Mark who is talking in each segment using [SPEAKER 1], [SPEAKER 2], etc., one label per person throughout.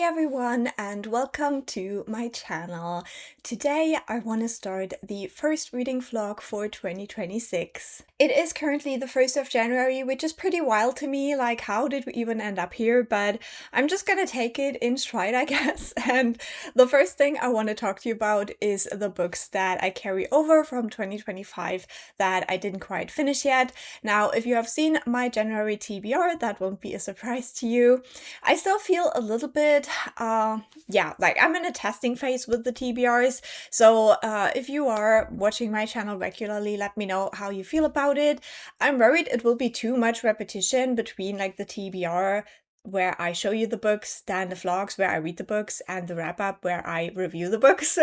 [SPEAKER 1] everyone, and welcome to my channel. Today I want to start the first reading vlog for 2026. It is currently the 1st of January, which is pretty wild to me, like how did we even end up here, but I'm just gonna take it in stride, I guess. And the first thing I want to talk to you about is the books that I carry over from 2025 that I didn't quite finish yet. Now, if you have seen my January TBR, that won't be a surprise to you. I still feel a little bit, like I'm in a testing phase with the TBRs. So if you are watching my channel regularly, let me know how you feel about it. I'm worried it will be too much repetition between like the TBR where I show you the books, then the vlogs where I read the books, and the wrap up where I review the books.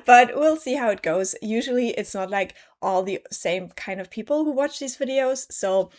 [SPEAKER 1] But we'll see how it goes. Usually it's not like all the same kind of people who watch these videos. So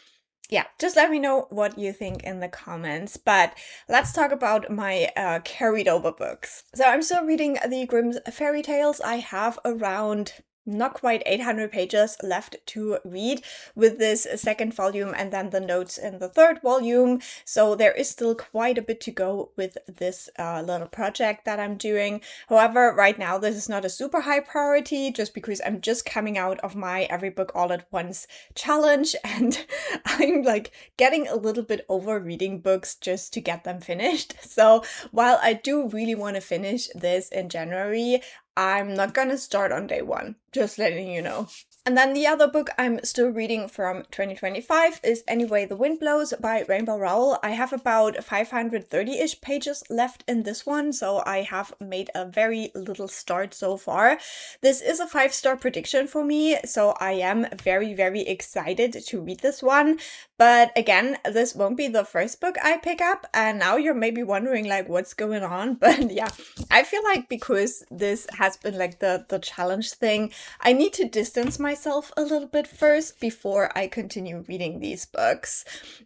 [SPEAKER 1] yeah, just let me know what you think in the comments. But let's talk about my carried over books. So I'm still reading the Grimm's Fairytales. I have around not quite 800 pages left to read with this second volume and then the notes in the third volume. So there is still quite a bit to go with this little project that I'm doing. However, right now this is not a super high priority just because I'm just coming out of my every book all at once challenge and I'm like getting a little bit over reading books just to get them finished. So while I do really want to finish this in January, I'm not gonna start on day one, just letting you know. And then the other book I'm still reading from 2025 is Anyway the Wind Blows by Rowell. I have about 530-ish pages left in this one, so I have made a very little start so far. This is a 5-star prediction for me, so I am very, very excited to read this one. But again, this won't be the first book I pick up, and now you're maybe wondering like what's going on. But yeah, I feel like because this has been like the challenge thing, I need to distance myself a little bit first before I continue reading these books.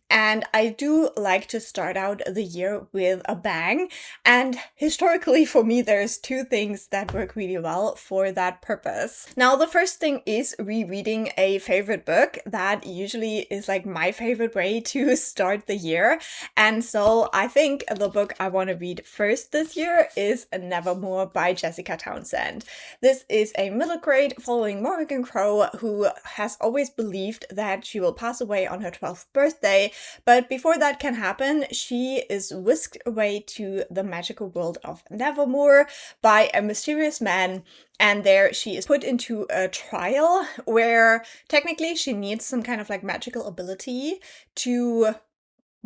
[SPEAKER 1] And I do like to start out the year with a bang. And historically for me, there's two things that work really well for that purpose. Now, the first thing is rereading a favorite book. That usually is like my favorite way to start the year. And so I think the book I want to read first this year is Nevermoor by Jessica Townsend. This is a middle grade following Morrigan Crow who has always believed that she will pass away on her 12th birthday, but before that can happen, she is whisked away to the magical world of Nevermoor by a mysterious man, and there she is put into a trial where technically she needs some kind of like magical ability to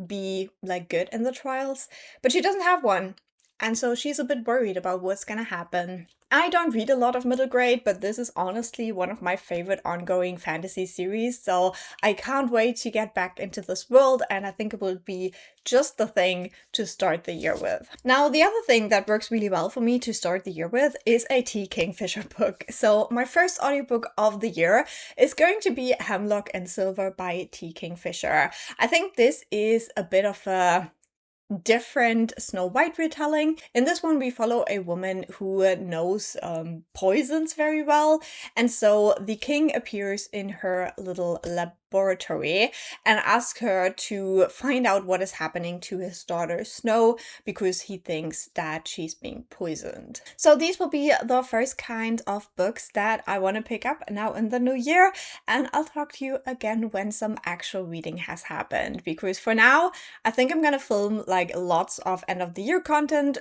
[SPEAKER 1] be like good in the trials, but she doesn't have one. And so she's a bit worried about what's gonna happen. I don't read a lot of middle grade, but this is honestly one of my favorite ongoing fantasy series, so I can't wait to get back into this world, and I think it will be just the thing to start the year with. Now, the other thing that works really well for me to start the year with is a Kingfisher book. So my first audiobook of the year is going to be Hemlock and Silver by Kingfisher. I think this is a bit of a different Snow White retelling. In this one, we follow a woman who knows poisons very well, and so the king appears in her little laboratory and asks her to find out what is happening to his daughter Snow because he thinks that she's being poisoned. So these will be the first kind of books that I want to pick up now in the new year, and I'll talk to you again when some actual reading has happened, because for now I think I'm gonna film like lots of end of the year content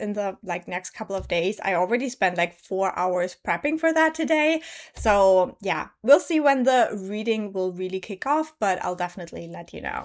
[SPEAKER 1] in the like next couple of days. I already spent like 4 hours prepping for that today, so yeah, we'll see when the reading will really kick off, but I'll definitely let you know.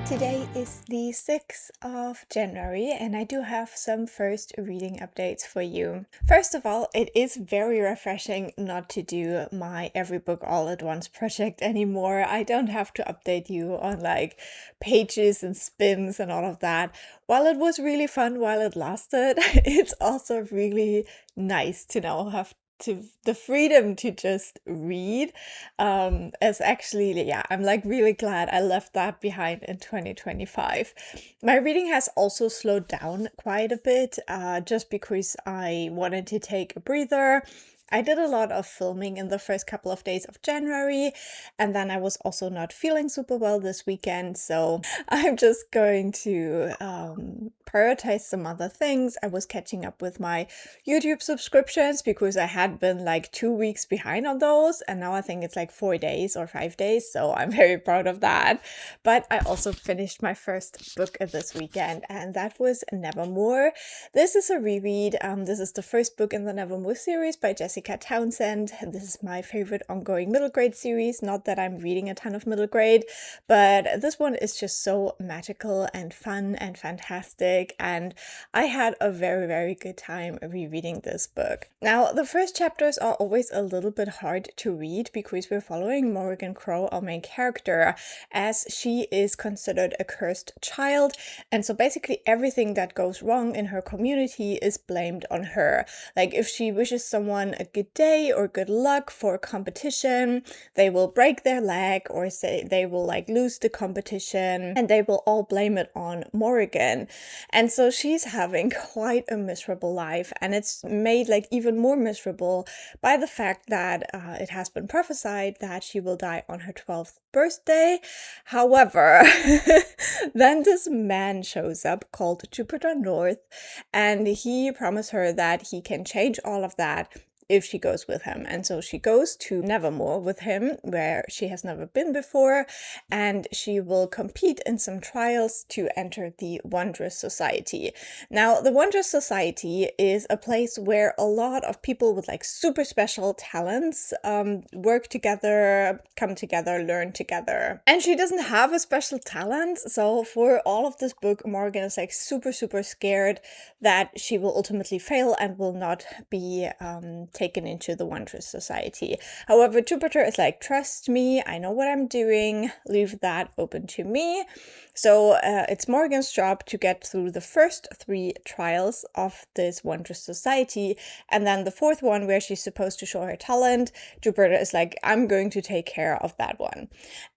[SPEAKER 1] Today is the 6th of January, and I do have some first reading updates for you. First of all, it is very refreshing not to do my every book all at once project anymore. I don't have to update you on like pages and spins and all of that. While it was really fun while it lasted, it's also really nice to now have the freedom to just read. As actually, yeah, I'm like really glad I left that behind in 2025. My reading has also slowed down quite a bit, just because I wanted to take a breather. I did a lot of filming in the first couple of days of January, and then I was also not feeling super well this weekend, so I'm just going to prioritize some other things. I was catching up with my YouTube subscriptions because I had been like 2 weeks behind on those, and now I think it's like 4 days or 5 days, so I'm very proud of that. But I also finished my first book this weekend, and that was Nevermoor. This is a reread. This is the first book in the Nevermoor series by Jessica Townsend. This is my favorite ongoing middle grade series. Not that I'm reading a ton of middle grade, but this one is just so magical and fun and fantastic, and I had a very, very good time rereading this book. Now, the first chapters are always a little bit hard to read because we're following Morrigan Crow, our main character, as she is considered a cursed child, and so basically everything that goes wrong in her community is blamed on her. Like if she wishes someone a good day or good luck for a competition, they will break their leg or say they will like lose the competition, and they will all blame it on Morrigan. And so she's having quite a miserable life, and it's made like even more miserable by the fact that it has been prophesied that she will die on her 12th birthday. However, then this man shows up called Jupiter North, and he promised her that he can change all of that if she goes with him. And so she goes to Nevermoor with him, where she has never been before, and she will compete in some trials to enter the Wondrous Society. Now, the Wondrous Society is a place where a lot of people with like super special talents work together, come together, learn together. And she doesn't have a special talent, so for all of this book, Morrigan is like super, super scared that she will ultimately fail and will not be taken into the Wondrous Society. However, Jupiter is like, trust me, I know what I'm doing, leave that open to me. So it's Morrigan's job to get through the first 3 trials of this Wondrous Society, and then the 4th one where she's supposed to show her talent, Jupiter is like, I'm going to take care of that one.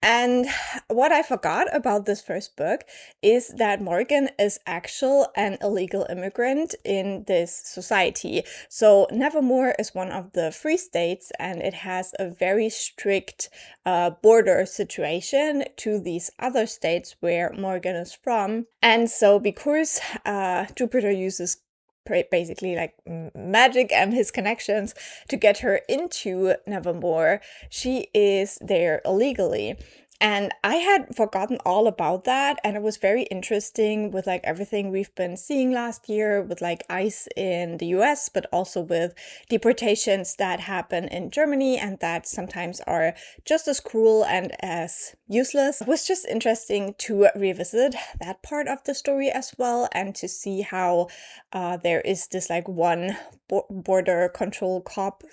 [SPEAKER 1] And what I forgot about this first book is that Morrigan is actually an illegal immigrant in this society. So Nevermoor is one of the free states, and it has a very strict border situation to these other states where Morrigan is from. And so because Jupiter uses basically like magic and his connections to get her into Nevermoor, she is there illegally. And I had forgotten all about that, and it was very interesting with like everything we've been seeing last year with like ICE in the US, but also with deportations that happen in Germany and that sometimes are just as cruel and as useless. It was just interesting to revisit that part of the story as well, and to see how there is this like one border control cop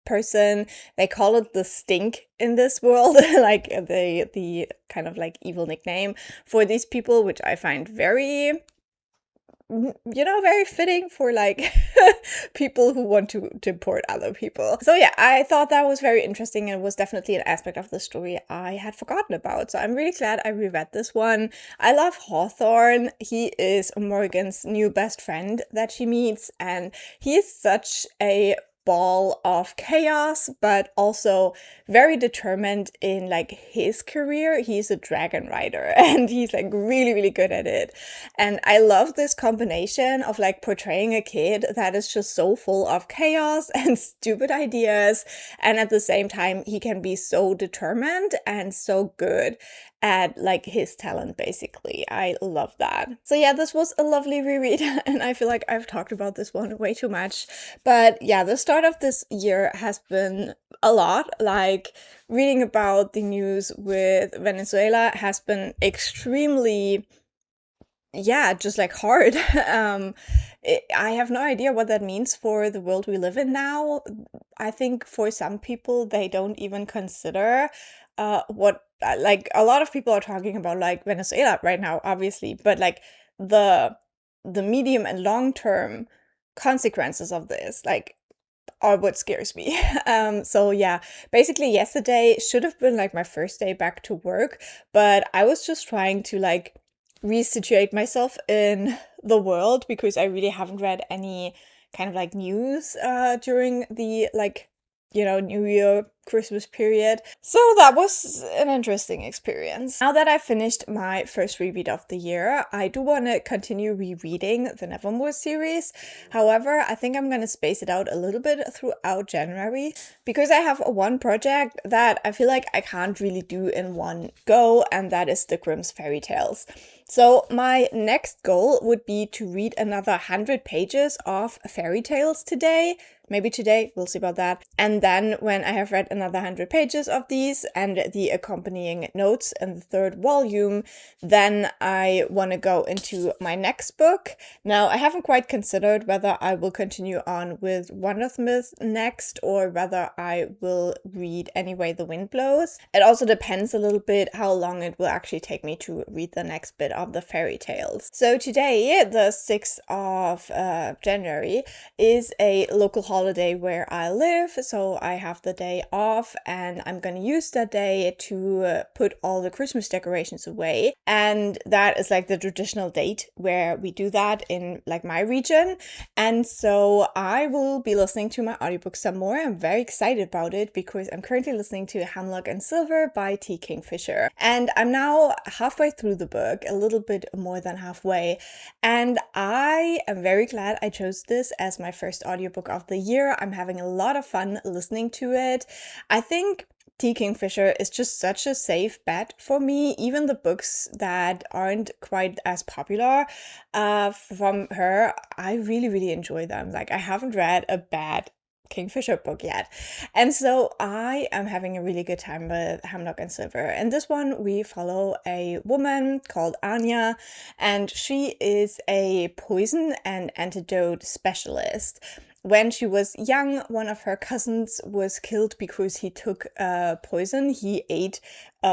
[SPEAKER 1] person. They call it the Stink in this world, like the kind of like evil nickname for these people, which I find very, very fitting for like people who want to deport other people. So yeah, I thought that was very interesting, and it was definitely an aspect of the story I had forgotten about. So I'm really glad I reread this one. I love Thorne. He is Morrigan's new best friend that she meets, and he is such a ball of chaos, but also very determined in like his career. He's a dragon rider, and he's like really, really good at it. And I love this combination of like portraying a kid that is just so full of chaos and stupid ideas, and at the same time he can be so determined and so good. add like his talent basically. I love that. So yeah, this was a lovely reread and I feel like I've talked about this one way too much. But yeah, the start of this year has been a lot. Like reading about the news with Venezuela has been extremely, yeah, just like hard. I have no idea what that means for the world we live in now. I think for some people, they don't even consider what, like, a lot of people are talking about, like, Venezuela right now, obviously, but like the medium and long term consequences of this, like, are what scares me. So yeah, basically yesterday should have been like my first day back to work, but I was just trying to like resituate myself in the world because I really haven't read any kind of like news during the like, you know, New Year, Christmas period. So that was an interesting experience. Now that I finished my first reread of the year, I do want to continue rereading the Nevermoor series. However, I think I'm going to space it out a little bit throughout January because I have one project that I feel like I can't really do in one go, and that is the Grimm's Fairytales. So my next goal would be to read another 100 pages of Fairytales today. Maybe today, we'll see about that. And then when I have read another 100 pages of these and the accompanying notes in the third volume, then I want to go into my next book. Now, I haven't quite considered whether I will continue on with Wundersmith next or whether I will read Anyway the Wind Blows. It also depends a little bit how long it will actually take me to read the next bit of the Fairytales. So today, the 6th of January, is a local holiday where I live, so I have the day off and I'm gonna use that day to put all the Christmas decorations away. And that is like the traditional date where we do that in like my region. And so I will be listening to my audiobook some more. I'm very excited about it because I'm currently listening to Hemlock and Silver by T. Kingfisher. And I'm now halfway through the book, a little bit more than halfway. And I am very glad I chose this as my first audiobook of the year. I'm having a lot of fun listening to it. I think T. Kingfisher is just such a safe bet for me. Even the books that aren't quite as popular from her, I really, really enjoy them. Like, I haven't read a bad Kingfisher book yet. And so I am having a really good time with Hemlock and Silver. In this one, we follow a woman called Anya, and she is a poison and antidote specialist. When she was young, one of her cousins was killed because he took poison. He ate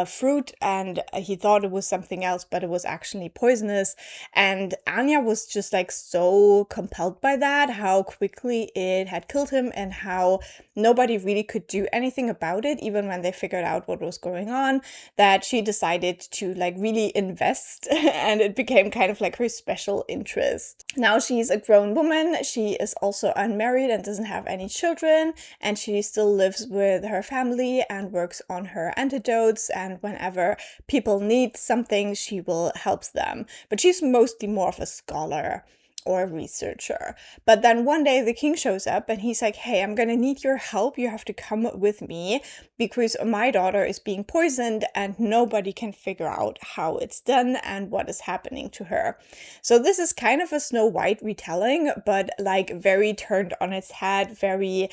[SPEAKER 1] fruit and he thought it was something else, but it was actually poisonous. And Anya was just like so compelled by that, how quickly it had killed him and how nobody really could do anything about it, even when they figured out what was going on, that she decided to like really invest and it became kind of like her special interest. Now she's a grown woman. She is also unmarried and doesn't have any children, and she still lives with her family and works on her antidotes, and whenever people need something, she will help them. But she's mostly more of a scholar or a researcher. But then one day the king shows up and he's like, hey, I'm gonna need your help. You have to come with me because my daughter is being poisoned and nobody can figure out how it's done and what is happening to her. So this is kind of a Snow White retelling, but like very turned on its head, very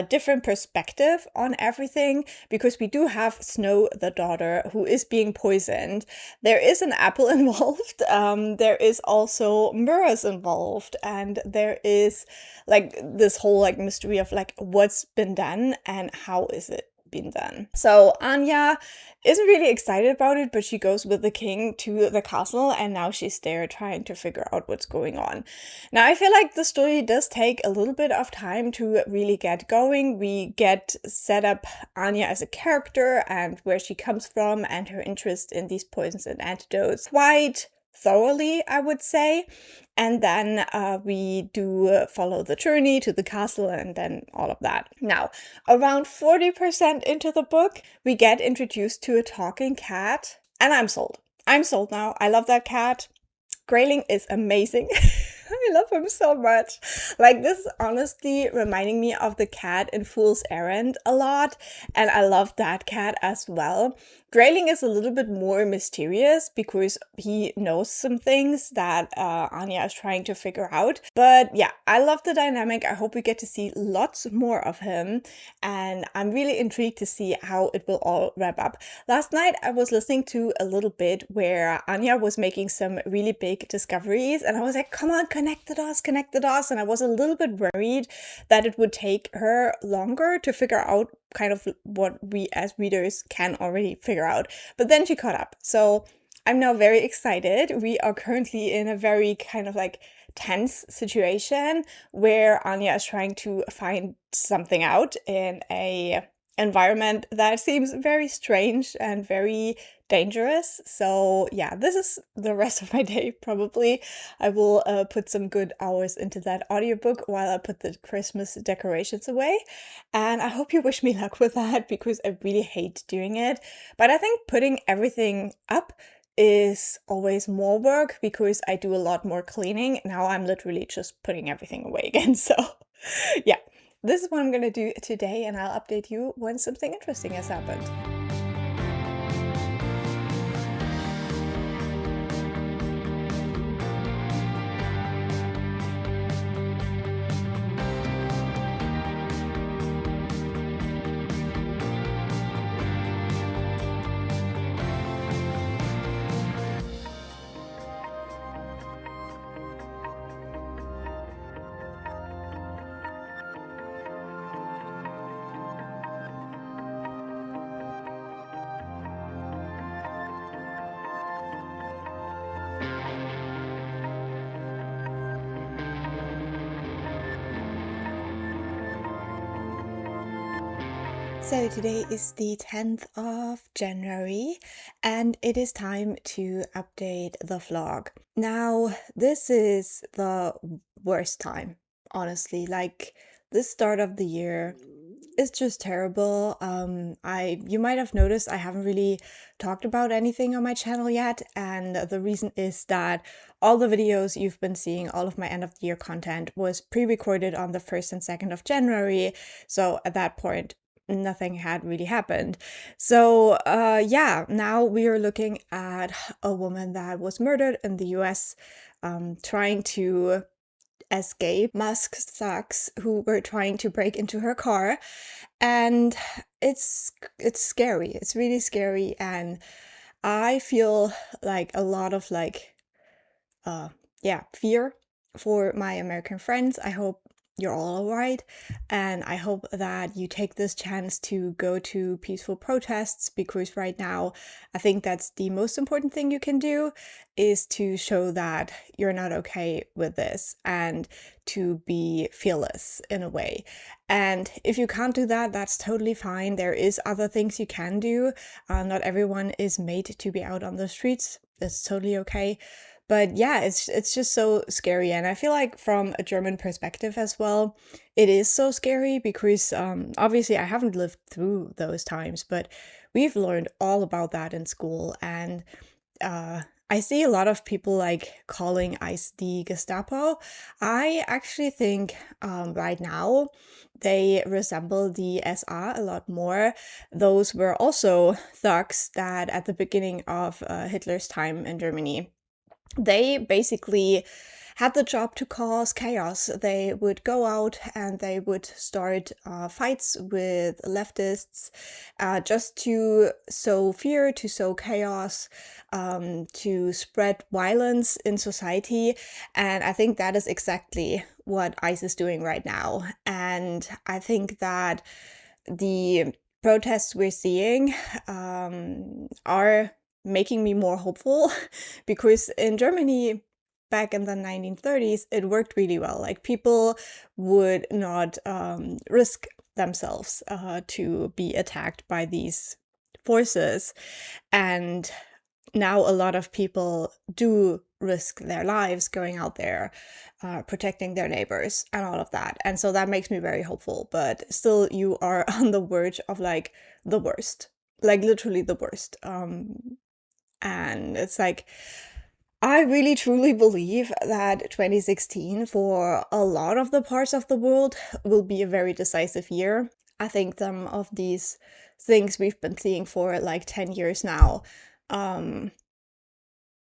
[SPEAKER 1] different perspective on everything, because we do have Snow, the daughter, who is being poisoned. There is an apple involved. There is also mirrors involved, and there is like this whole like mystery of like what's been done and how is it been done. So Anya isn't really excited about it, but she goes with the king to the castle and now she's there trying to figure out what's going on. Now I feel like the story does take a little bit of time to really get going. We get set up Anya as a character and where she comes from and her interest in these poisons and antidotes quite thoroughly, I would say. And then we do follow the journey to the castle and then all of that. Now, around 40% into the book, we get introduced to a talking cat. And I'm sold. I'm sold now. I love that cat. Grayling is amazing. I love him so much. Like, this is honestly reminding me of the cat in Fool's Errand a lot. And I love that cat as well. Grayling is a little bit more mysterious because he knows some things that Anya is trying to figure out. But yeah, I love the dynamic. I hope we get to see lots more of him. And I'm really intrigued to see how it will all wrap up. Last night, I was listening to a little bit where Anya was making some really big discoveries. And I was like, come on, connect the dots, connect the dots. And I was a little bit worried that it would take her longer to figure out kind of what we as readers can already figure out. But then she caught up. So I'm now very excited. We are currently in a very kind of like tense situation where Anya is trying to find something out in a environment that seems very strange and very dangerous. So yeah, this is the rest of my day probably. I will put some good hours into that audiobook while I put the Christmas decorations away. And I hope you wish me luck with that because I really hate doing it. But I think putting everything up is always more work because I do a lot more cleaning. Now I'm literally just putting everything away again. So yeah, this is what I'm gonna do today, and I'll update you when something interesting has happened. So today is the 10th of January and it is time to update the vlog. Now, this is the worst time, honestly. Like, this start of the year is just terrible. You might have noticed I haven't really talked about anything on my channel yet, and the reason is that all the videos you've been seeing, all of my end of the year content was pre-recorded on the 1st and 2nd of January. So at that point, nothing had really happened. So yeah, now we are looking at a woman that was murdered in the US, trying to escape Musk thugs who were trying to break into her car. And it's scary. It's really scary, and I feel like a lot of like yeah, fear for my American friends. I hope you're all alright, and I hope that you take this chance to go to peaceful protests, because right now I think that's the most important thing you can do, is to show that you're not okay with this and to be fearless in a way. And if you can't do that, that's totally fine. There is other things you can do. Not everyone is made to be out on the streets. That's totally okay. But yeah, it's just so scary, and I feel like from a German perspective as well, it is so scary because obviously I haven't lived through those times, but we've learned all about that in school, and I see a lot of people like calling ICE the Gestapo. I actually think right now they resemble the SA a lot more. Those were also thugs that at the beginning of Hitler's time in Germany, they basically had the job to cause chaos. They would go out and they would start fights with leftists, just to sow fear, to sow chaos, to spread violence in society. And I think that is exactly what ICE is doing right now. And I think that the protests we're seeing are making me more hopeful because in Germany back in the 1930s it worked really well. Like, people would not risk themselves to be attacked by these forces, and now a lot of people do risk their lives going out there, protecting their neighbors and all of that. And so that makes me very hopeful, but still you are on the verge of like the worst, like literally the worst. And it's like, I really truly believe that 2016 for a lot of the parts of the world will be a very decisive year. I think some of these things we've been seeing for like 10 years now.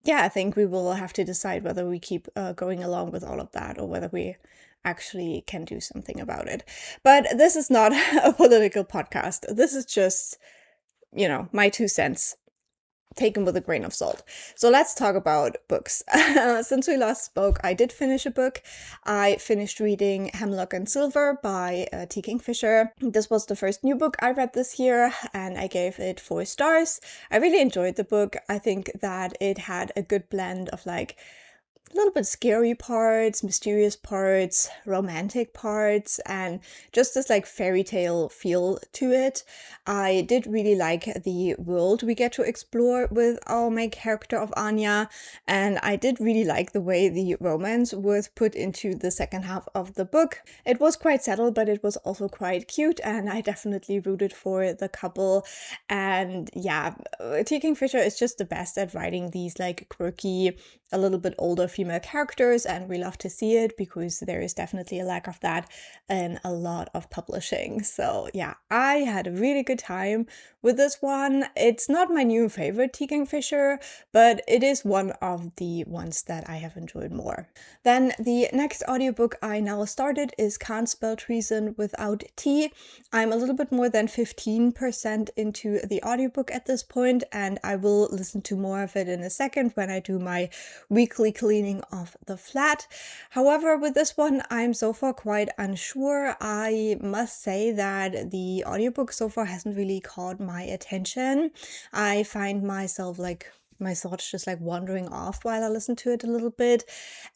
[SPEAKER 1] Yeah, I think we will have to decide whether we keep going along with all of that or whether we actually can do something about it. But this is not a political podcast. This is just, my 2 cents taken with a grain of salt. So let's talk about books. Since we last spoke, I did finish a book. I finished reading Hemlock and Silver by T. Kingfisher. This was the first new book I read this year, and I gave it 4 stars. I really enjoyed the book. I think that it had a good blend of like a little bit scary parts, mysterious parts, romantic parts, and just this like fairy tale feel to it. I did really like the world we get to explore with our main character of Anya, and I did really like the way the romance was put into the second half of the book. It was quite subtle, but it was also quite cute, and I definitely rooted for the couple. And yeah, T. Kingfisher is just the best at writing these like quirky, a little bit older female characters, and we love to see it because there is definitely a lack of that in a lot of publishing. So yeah, I had a really good time with this one. It's not my new favorite T. Kingfisher, but it is one of the ones that I have enjoyed more. Then the next audiobook I now started is Can't Spell Treason Without T. I'm a little bit more than 15% into the audiobook at this point, and I will listen to more of it in a second when I do my weekly cleaning of the flat. However, with this one, I'm so far quite unsure. I must say that the audiobook so far hasn't really caught my attention. I find myself like my thoughts just like wandering off while I listen to it a little bit.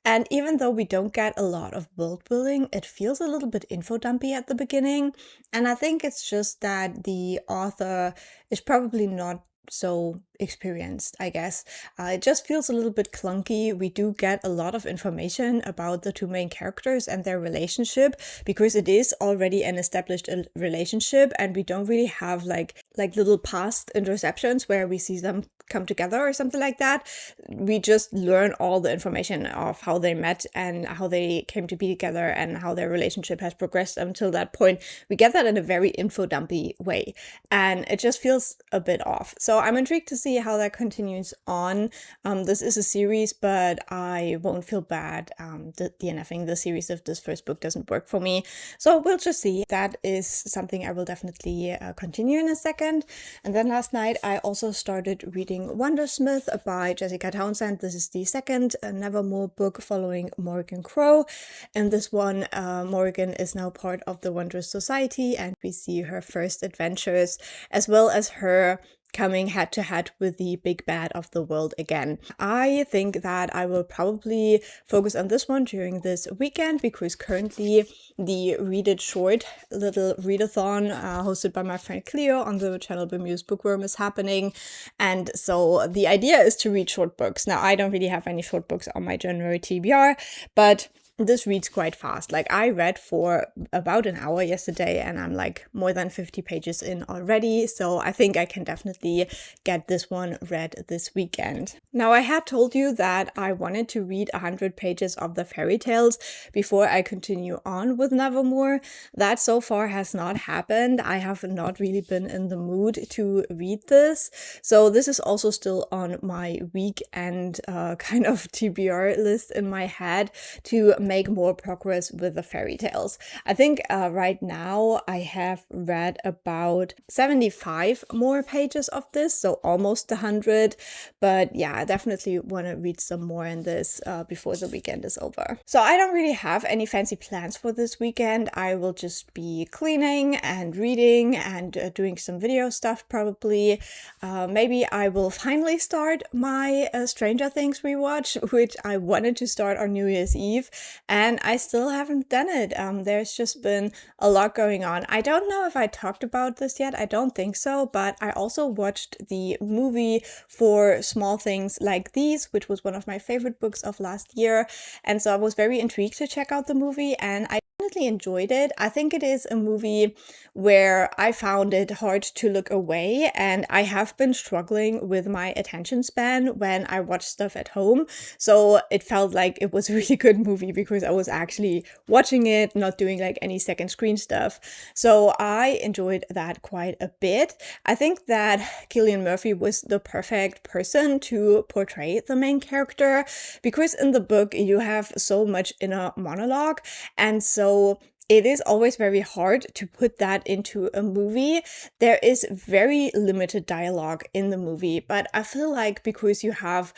[SPEAKER 1] And even though we don't get a lot of world building, it feels a little bit info dumpy at the beginning. And I think it's just that the author is probably not so experienced, I guess. It just feels a little bit clunky. We do get a lot of information about the 2 main characters and their relationship because it is already an established relationship, and we don't really have like little past interceptions where we see them come together or something like that. We just learn all the information of how they met and how they came to be together and how their relationship has progressed until that point. We get that in a very info dumpy way, and it just feels a bit off. So I'm intrigued to see how that continues on. This is a series, but I won't feel bad DNFing the series if this first book doesn't work for me. So we'll just see. That is something I will definitely continue in a second. And then last night I also started reading Wundersmith by Jessica Townsend. This is the second Nevermoor book following Morgan Crow. In this one, Morgan is now part of the Wondrous Society, and we see her first adventures as well as her coming head to head with the big bad of the world again. I think that I will probably focus on this one during this weekend because currently the Read It Short little readathon hosted by my friend Cleo on the channel Bemused Bookworm is happening. And so the idea is to read short books. Now, I don't really have any short books on my January TBR, but this reads quite fast. Like, I read for about an hour yesterday and I'm like more than 50 pages in already. So I think I can definitely get this one read this weekend. Now, I had told you that I wanted to read 100 pages of the Fairytales before I continue on with Nevermoor. That so far has not happened. I have not really been in the mood to read this. So this is also still on my weekend kind of TBR list in my head to make more progress with the Fairytales. I think right now I have read about 75 more pages of this, so almost 100. But yeah, I definitely want to read some more in this before the weekend is over. So I don't really have any fancy plans for this weekend. I will just be cleaning and reading and doing some video stuff probably. Maybe I will finally start my Stranger Things rewatch, which I wanted to start on New Year's Eve, and I still haven't done it. There's just been a lot going on. I don't know if I talked about this yet. I don't think so, but I also watched the movie for Small Things Like These, which was one of my favorite books of last year. And so I was very intrigued to check out the movie, and I definitely enjoyed it. I think it is a movie where I found it hard to look away, and I have been struggling with my attention span when I watch stuff at home. So it felt like it was a really good movie because I was actually watching it, not doing like any second screen stuff. So I enjoyed that quite a bit. I think that Cillian Murphy was the perfect person to portray the main character because in the book you have so much inner monologue, and so it is always very hard to put that into a movie. There is very limited dialogue in the movie, but I feel like because you have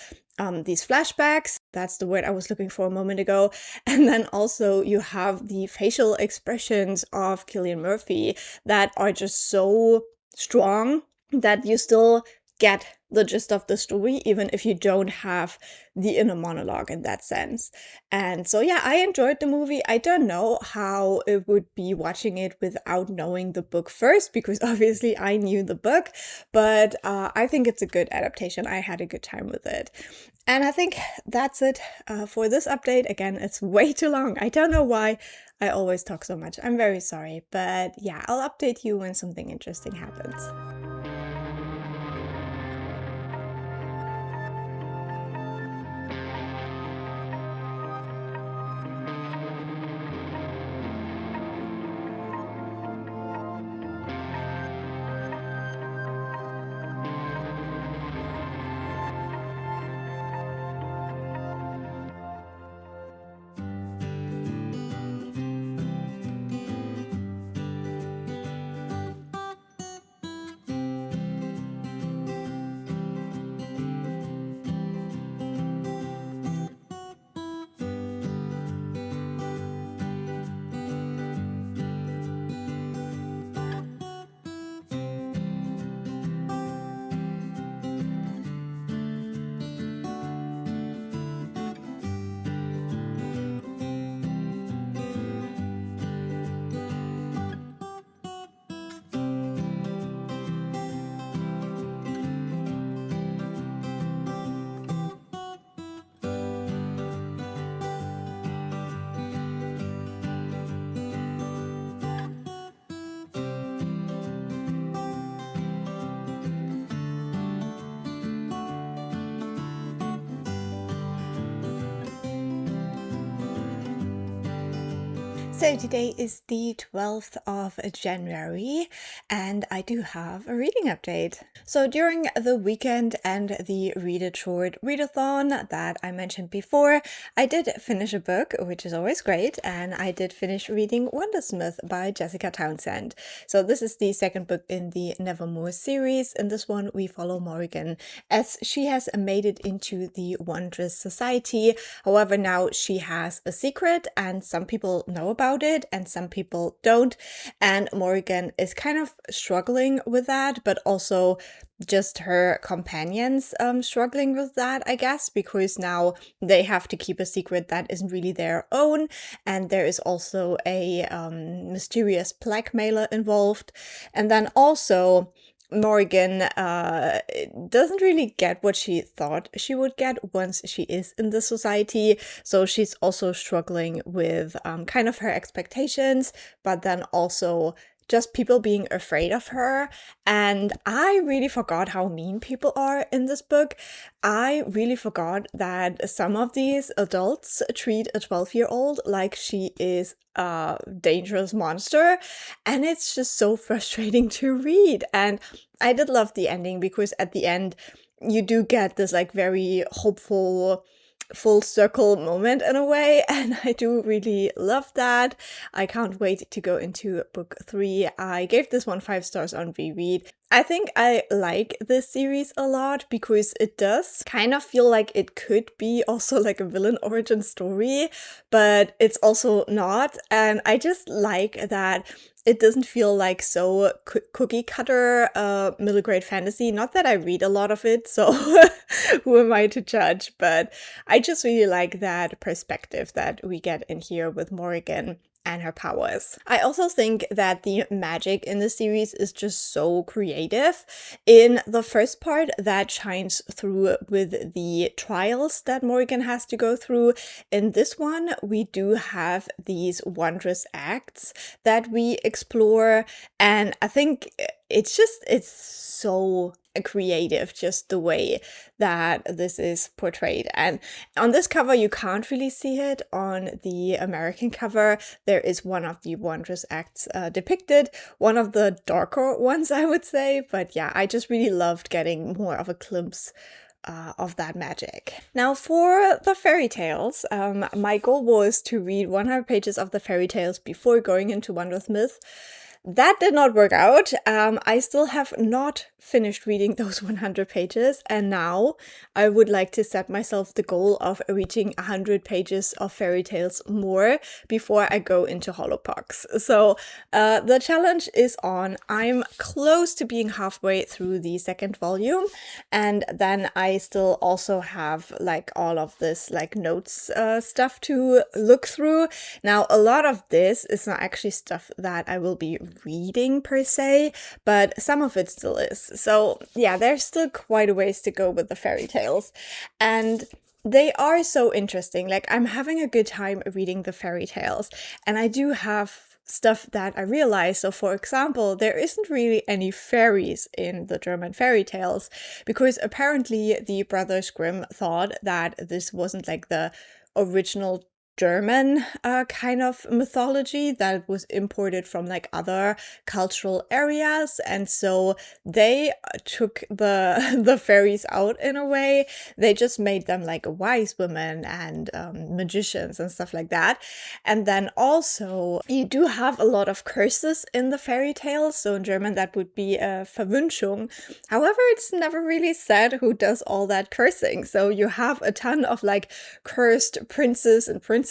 [SPEAKER 1] these flashbacks, that's the word I was looking for a moment ago, and then also you have the facial expressions of Cillian Murphy that are just so strong that you still get the gist of the story, even if you don't have the inner monologue in that sense. And so, yeah, I enjoyed the movie. I don't know how it would be watching it without knowing the book first, because obviously I knew the book, but I think it's a good adaptation. I had a good time with it. And I think that's it for this update. Again, it's way too long. I don't know why I always talk so much. I'm very sorry, but yeah, I'll update you when something interesting happens. So today is the 12th of January, and I do have a reading update. So during the weekend and the Read It Short readathon that I mentioned before, I did finish a book, which is always great, and I did finish reading Wundersmith by Jessica Townsend. So this is the second book in the Nevermoor series. In this one, we follow Morrigan as she has made it into the Wondrous Society. However, now she has a secret, and some people know about it and some people don't, and Morrigan is kind of struggling with that, but also just her companions struggling with that, I guess, because now they have to keep a secret that isn't really their own, and there is also a mysterious blackmailer involved. And then also Morrigan doesn't really get what she thought she would get once she is in the society. So she's also struggling with kind of her expectations, but then also just people being afraid of her. And I really forgot how mean people are in this book. I really forgot that some of these adults treat a 12-year-old like she is a dangerous monster. And it's just so frustrating to read. And I did love the ending because at the end, you do get this like very hopeful full circle moment in a way, and I do really love that. I can't wait to go into book 3. I gave this one 5 stars on Reread. I think I like this series a lot because it does kind of feel like it could be also like a villain origin story, but it's also not. And I just like that it doesn't feel like so cookie cutter middle grade fantasy. Not that I read a lot of it, so who am I to judge? But I just really like that perspective that we get in here with Morrigan. and her powers. I also think that the magic in the series is just so creative. In the first part, that shines through with the trials that Morgan has to go through. In this one, we do have these wondrous acts that we explore, and I think it's so creative, just the way that this is portrayed. And on this cover, you can't really see it. On the American cover, there is one of the wondrous acts depicted, one of the darker ones, I would say. But yeah, I just really loved getting more of a glimpse of that magic. Now, for the fairy tales, my goal was to read 100 pages of the fairy tales before going into Wundersmith. That did not work out. I still have not finished reading those 100 pages, and now I would like to set myself the goal of reaching 100 pages of fairy tales more before I go into Hollowpox. So the challenge is on. I'm close to being halfway through the second volume, and then I still also have like all of this like notes stuff to look through. Now, a lot of this is not actually stuff that I will be reading per se, but some of it still is. So yeah, there's still quite a ways to go with the fairy tales, and they are so interesting. Like, I'm having a good time reading the fairy tales, and I do have stuff that I realize. So for example, there isn't really any fairies in the German fairy tales, because apparently the brothers Grimm thought that this wasn't like the original German kind of mythology that was imported from like other cultural areas, and so they took the fairies out in a way. They just made them like wise women and magicians and stuff like that. And then also you do have a lot of curses in the fairy tales. So in German that would be a Verwünschung. However, it's never really said who does all that cursing. So you have a ton of like cursed princes and princesses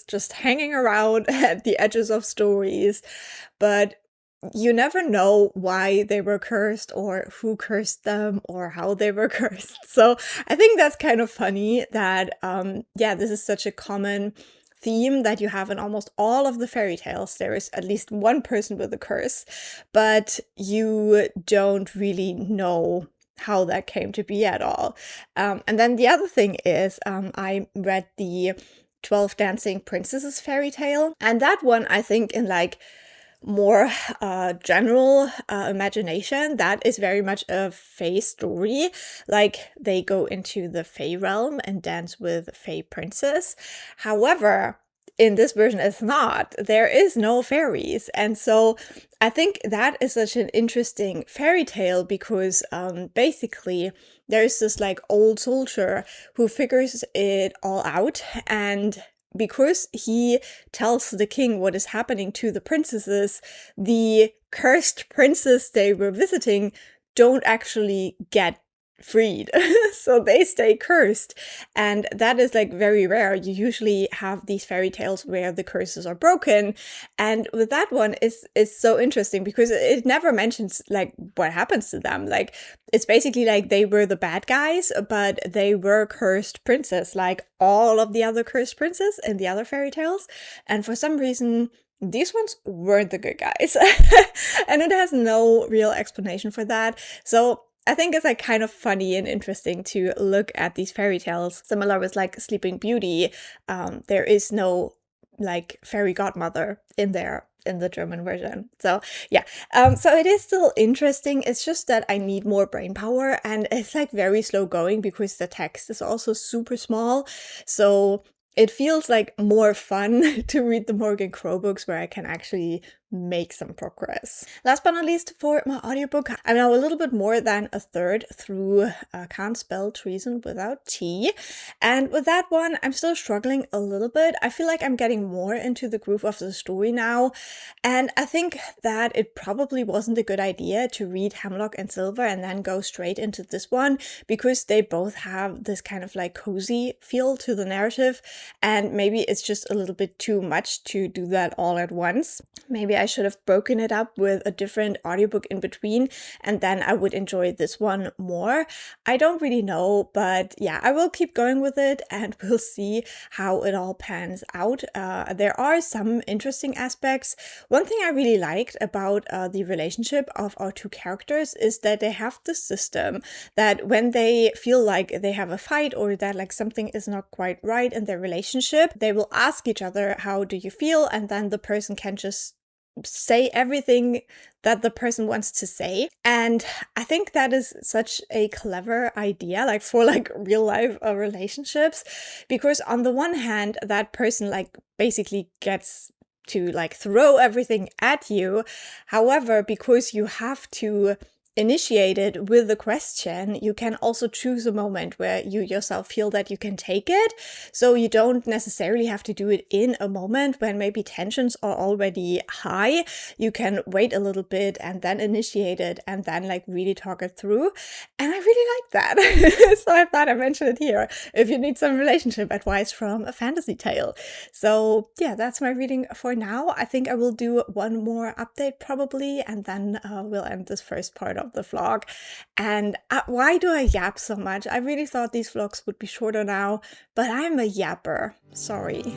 [SPEAKER 1] just hanging around at the edges of stories, but you never know why they were cursed or who cursed them or how they were cursed. So I think that's kind of funny that this is such a common theme that you have in almost all of the fairy tales. There is at least one person with a curse, but you don't really know how that came to be at all. And then the other thing is, I read the 12 Dancing Princesses fairy tale, and that one, I think, in like more general imagination, that is very much a fae story. Like, they go into the fae realm and dance with fae princes. However, in this version, it's not. There is no fairies. And so I think that is such an interesting fairy tale, because basically there's this like old soldier who figures it all out, and because he tells the king what is happening to the princesses, the cursed princes they were visiting don't actually get freed. So they stay cursed, and that is like very rare. You usually have these fairy tales where the curses are broken, and with that one it's so interesting because it never mentions like what happens to them. Like, it's basically like they were the bad guys, but they were cursed princes like all of the other cursed princes in the other fairy tales, and for some reason these ones weren't the good guys. And it has no real explanation for that. So I think it's like kind of funny and interesting to look at these fairy tales. Similar with like Sleeping Beauty, there is no like fairy godmother in there in the German version. So yeah, so it is still interesting. It's just that I need more brain power, and it's like very slow going because the text is also super small. So it feels like more fun to read the Morgan Crow books where I can actually make some progress. Last but not least, for my audiobook, I'm now a little bit more than a third through Can't Spell Treason Without T. And with that one, I'm still struggling a little bit. I feel like I'm getting more into the groove of the story now. And I think that it probably wasn't a good idea to read Hemlock and Silver and then go straight into this one, because they both have this kind of like cozy feel to the narrative. And maybe it's just a little bit too much to do that all at once. Maybe I I should have broken it up with a different audiobook in between, and then I would enjoy this one more. I don't really know, but yeah, I will keep going with it and we'll see how it all pans out. There are some interesting aspects. One thing I really liked about the relationship of our two characters is that they have this system that when they feel like they have a fight or that like something is not quite right in their relationship, they will ask each other, how do you feel? And then the person can just say everything that the person wants to say. And I think that is such a clever idea, like for like real life relationships, because on the one hand, that person like basically gets to like throw everything at you. However, because you have to initiate it with the question, you can also choose a moment where you yourself feel that you can take it. So you don't necessarily have to do it in a moment when maybe tensions are already high. You can wait a little bit and then initiate it and then like really talk it through. And I really like that. So I thought I'd mention it here if you need some relationship advice from a fantasy tale. So yeah, that's my reading for now. I think I will do one more update probably, and then we'll end this first part of the vlog. And why do I yap so much? I really thought these vlogs would be shorter now, but I'm a yapper. Sorry.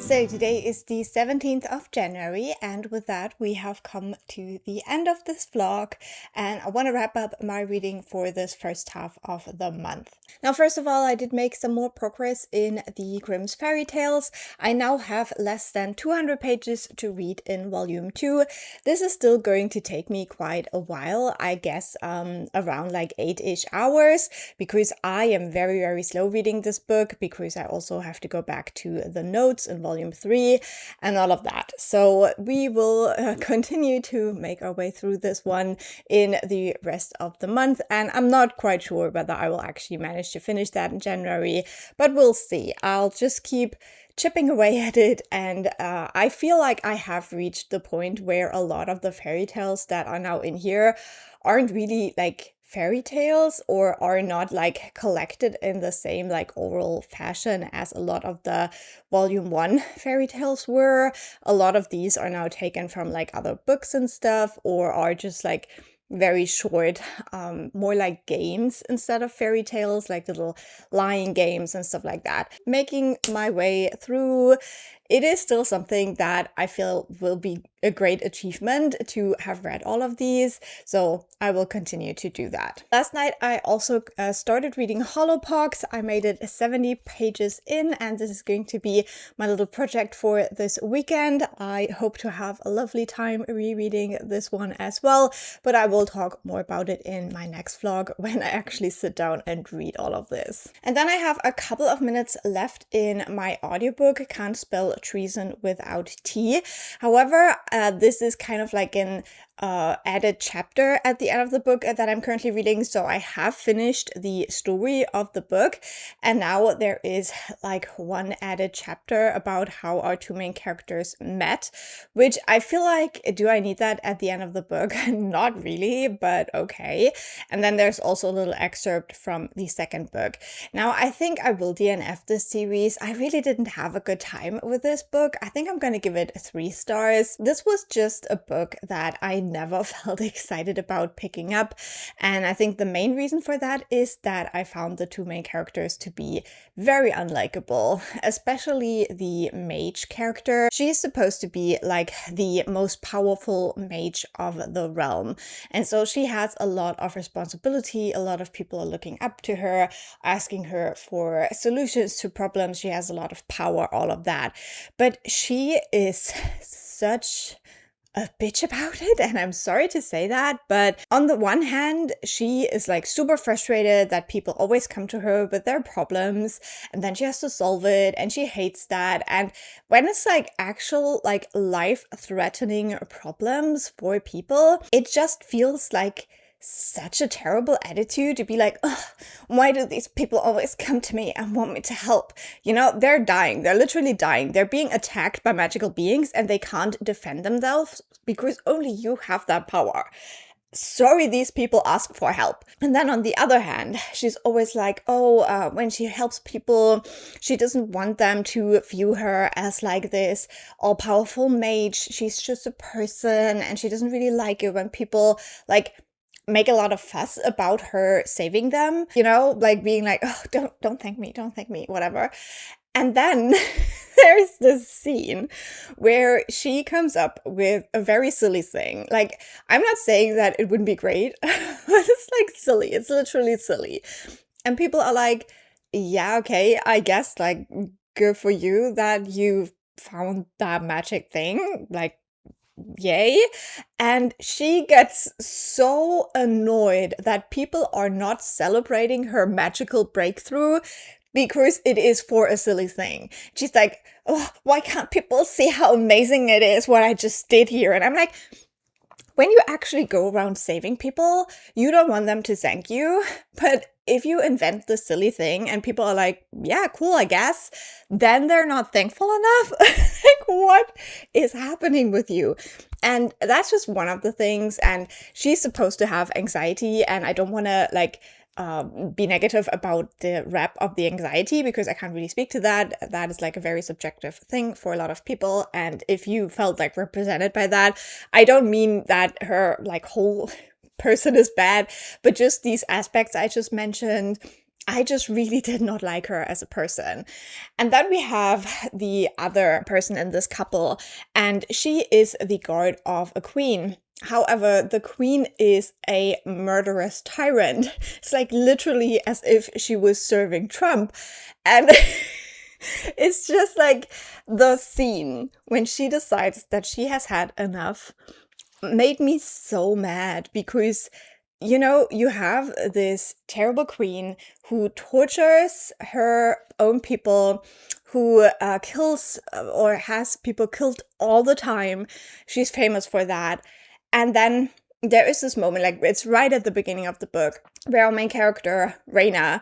[SPEAKER 1] So today is the 17th of January, and with that we have come to the end of this vlog, and I want to wrap up my reading for this first half of the month. Now, first of all, I did make some more progress in the Grimm's Fairytales. I now have less than 200 pages to read in volume 2. This is still going to take me quite a while, I guess around like 8-ish hours, because I am very, very slow reading this book, because I also have to go back to the notes in volume 3 and all of that. So we will continue to make our way through this one in the rest of the month, and I'm not quite sure whether I will actually manage to finish that in January, but we'll see. I'll just keep chipping away at it, and I feel like I have reached the point where a lot of the fairy tales that are now in here aren't really like fairy tales, or are not like collected in the same like oral fashion as a lot of the volume 1 fairy tales were. A lot of these are now taken from like other books and stuff, or are just like very short, more like games instead of fairy tales, like little lying games and stuff like that. Making my way through, it is still something that I feel will be a great achievement to have read all of these, so I will continue to do that. Last night I also started reading Hollowpox. I made it 70 pages in, and this is going to be my little project for this weekend. I hope to have a lovely time rereading this one as well, but I will talk more about it in my next vlog when I actually sit down and read all of this. And then I have a couple of minutes left in my audiobook, Can't Spell Treason Without T. However, this is kind of like an added chapter at the end of the book that I'm currently reading. So I have finished the story of the book, and now there is like one added chapter about how our two main characters met, which I feel like, do I need that at the end of the book? Not really, but okay. And then there's also a little excerpt from the second book. Now, I think I will DNF this series. I really didn't have a good time with this book. I think I'm gonna give it 3 stars. This was just a book that I never felt excited about picking up, and I think the main reason for that is that I found the 2 main characters to be very unlikable, especially the mage character. She's supposed to be like the most powerful mage of the realm, and so she has a lot of responsibility. A lot of people are looking up to her, asking her for solutions to problems. She has a lot of power, all of that. But she is such a bitch about it, and I'm sorry to say that, but on the one hand, she is like super frustrated that people always come to her with their problems, and then she has to solve it, and she hates that. And when it's like actual like life-threatening problems for people, it just feels like such a terrible attitude to be like, ugh, why do these people always come to me and want me to help? You know, they're dying. They're literally dying. They're being attacked by magical beings and they can't defend themselves because only you have that power. Sorry, these people ask for help. And then on the other hand, she's always like, when she helps people, she doesn't want them to view her as like this all-powerful mage. She's just a person, and she doesn't really like it when people like make a lot of fuss about her saving them, you know, like being like, oh, don't thank me, whatever. And then there's this scene where she comes up with a very silly thing. Like, I'm not saying that it wouldn't be great, but it's like silly. It's literally silly. And people are like, yeah, okay, I guess, like, good for you that you found that magic thing. Like, yay. And she gets so annoyed that people are not celebrating her magical breakthrough because it is for a silly thing. She's like, oh, why can't people see how amazing it is what I just did here? And I'm like, when you actually go around saving people, you don't want them to thank you. But if you invent the silly thing and people are like, yeah, cool, I guess, then they're not thankful enough. Like, what is happening with you? And that's just one of the things. And she's supposed to have anxiety, and I don't want to like be negative about the rep of the anxiety because I can't really speak to that. That is like a very subjective thing for a lot of people. And if you felt like represented by that, I don't mean that her like whole person is bad, but just these aspects I just mentioned, I just really did not like her as a person. And then we have the other person in this couple, and she is the guard of a queen. However, the queen is a murderous tyrant. It's like literally as if she was serving Trump. And it's just like the scene when she decides that she has had enough made me so mad because, you know, you have this terrible queen who tortures her own people, who kills or has people killed all the time. She's famous for that. And then there is this moment, like it's right at the beginning of the book, where our main character, Raina,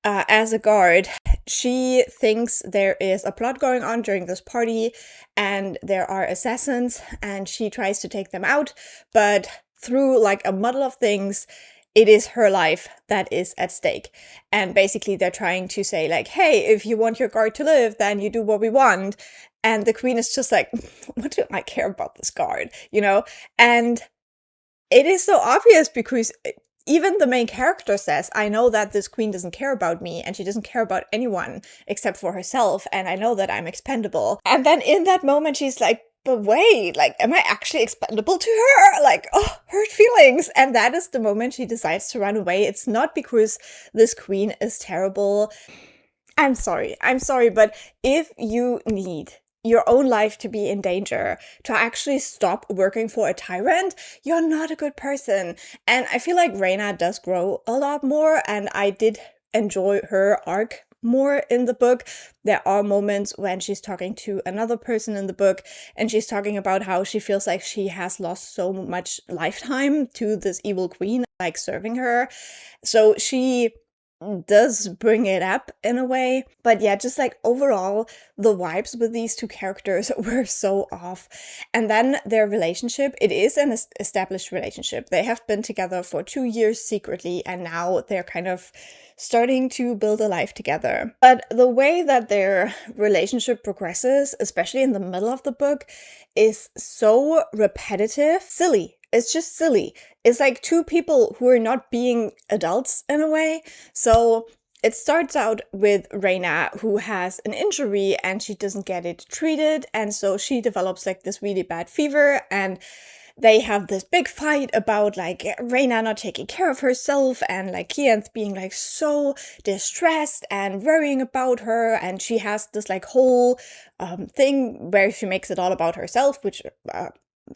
[SPEAKER 1] as a guard, she thinks there is a plot going on during this party and there are assassins and she tries to take them out. But through like a muddle of things, it is her life that is at stake. And basically they're trying to say like, hey, if you want your guard to live, then you do what we want. And the queen is just like, what do I care about this guard, you know? And it is so obvious because even the main character says, I know that this queen doesn't care about me and she doesn't care about anyone except for herself. And I know that I'm expendable. And then in that moment, she's like, but wait, like, am I actually expendable to her? Like, oh, hurt feelings. And that is the moment she decides to run away. It's not because this queen is terrible. I'm sorry, but if you need your own life to be in danger, to actually stop working for a tyrant, you're not a good person. And I feel like Raina does grow a lot more, and I did enjoy her arc more in the book. There are moments when she's talking to another person in the book, and she's talking about how she feels like she has lost so much lifetime to this evil queen, like serving her. So she does bring it up in a way. But yeah, just like overall, the vibes with these two characters were so off. And then their relationship, it is an established relationship. They have been together for 2 years secretly, and now they're kind of starting to build a life together. But the way that their relationship progresses, especially in the middle of the book, is so repetitive, silly. It's just silly. It's like two people who are not being adults in a way. So it starts out with Reyna, who has an injury and she doesn't get it treated. And so she develops like this really bad fever, and they have this big fight about like Reyna not taking care of herself, and like Kianth being like so distressed and worrying about her. And she has this like whole thing where she makes it all about herself, which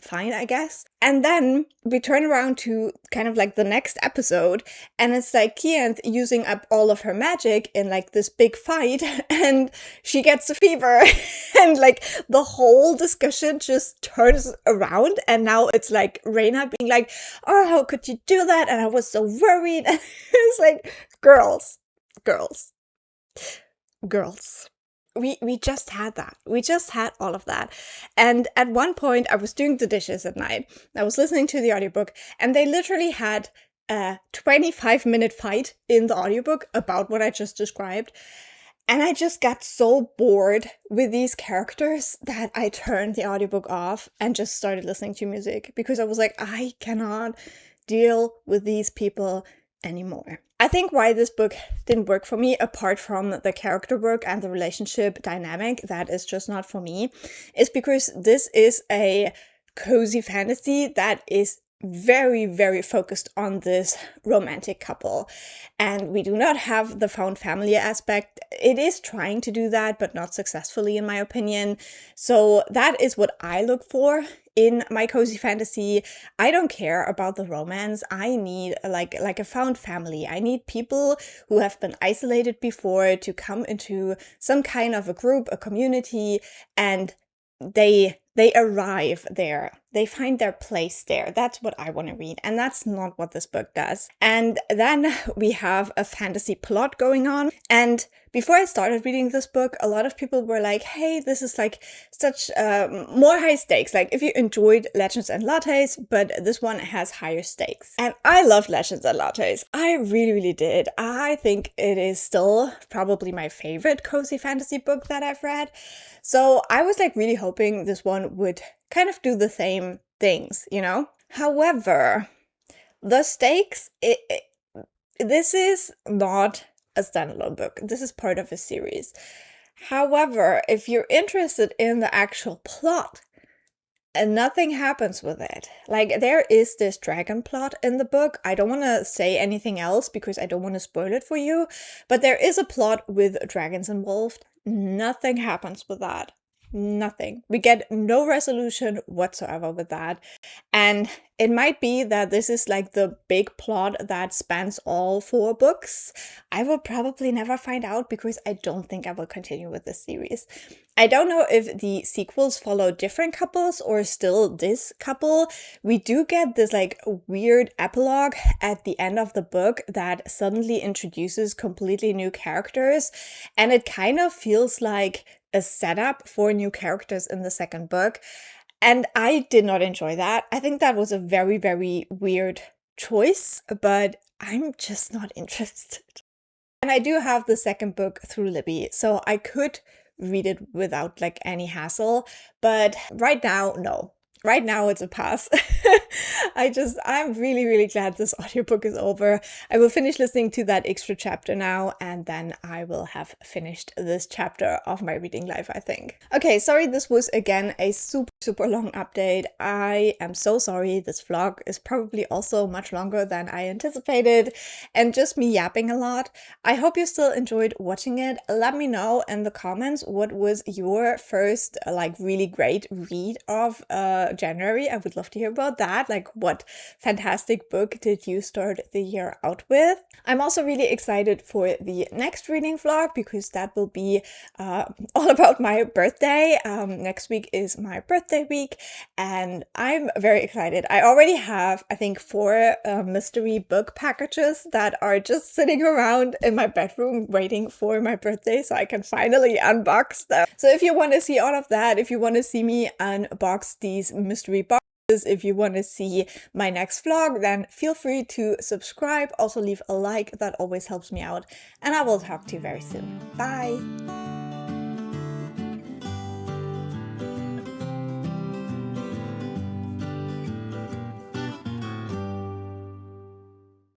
[SPEAKER 1] fine, I guess. And then we turn around to kind of like the next episode, and it's like Kianth using up all of her magic in like this big fight, and she gets a fever, and like the whole discussion just turns around, and now it's like Reyna being like, oh, how could you do that? And I was so worried. And it's like, girls. We just had that. We just had all of that. And at one point, I was doing the dishes at night. I was listening to the audiobook, and they literally had a 25-minute fight in the audiobook about what I just described. And I just got so bored with these characters that I turned the audiobook off and just started listening to music, because I was like, I cannot deal with these people anymore. I think why this book didn't work for me, apart from the character work and the relationship dynamic that is just not for me, is because this is a cozy fantasy that is very, very focused on this romantic couple. And we do not have the found family aspect. It is trying to do that, but not successfully, in my opinion. So that is what I look for in my cozy fantasy. I don't care about the romance. I need like a found family. I need people who have been isolated before to come into some kind of a group, a community, and they arrive there. They find their place there. That's what I want to read. And that's not what this book does. And then we have a fantasy plot going on. And before I started reading this book, a lot of people were like, hey, this is like such more high stakes. Like if you enjoyed Legends and Lattes, but this one has higher stakes. And I love Legends and Lattes. I really, really did. I think it is still probably my favorite cozy fantasy book that I've read. So I was like really hoping this one would kind of do the same things, you know? However, the stakes, this is not a standalone book. This is part of a series. However, if you're interested in the actual plot, and nothing happens with it. Like, there is this dragon plot in the book. I don't want to say anything else because I don't want to spoil it for you. But there is a plot with dragons involved. Nothing happens with that. Nothing. We get no resolution whatsoever with that. And it might be that this is like the big plot that spans all 4 books. I will probably never find out because I don't think I will continue with this series. I don't know if the sequels follow different couples or still this couple. We do get this like weird epilogue at the end of the book that suddenly introduces completely new characters. And it kind of feels like a setup for new characters in the second book. And I did not enjoy that. I think that was a very, very weird choice, but I'm just not interested. And I do have the second book through Libby, so I could read it without like any hassle, but right now, no. Right now it's a pass. I'm really, really glad this audiobook is over. I will finish listening to that extra chapter now, and then I will have finished this chapter of my reading life, I think. Okay, sorry, this was again a super, super long update. I am so sorry. This vlog is probably also much longer than I anticipated, and just me yapping a lot. I hope you still enjoyed watching it. Let me know in the comments what was your first like really great read of January. I would love to hear about that. that. Like, what fantastic book did you start the year out with? I'm also really excited for the next reading vlog because that will be all about my birthday. Next week is my birthday week and I'm very excited. I already have, I think, 4 mystery book packages that are just sitting around in my bedroom waiting for my birthday so I can finally unbox them. So if you want to see all of that, if you want to see me unbox these mystery boxes, if you want to see my next vlog, then feel free to subscribe. Also leave a like, that always helps me out. And I will talk to you very soon. Bye!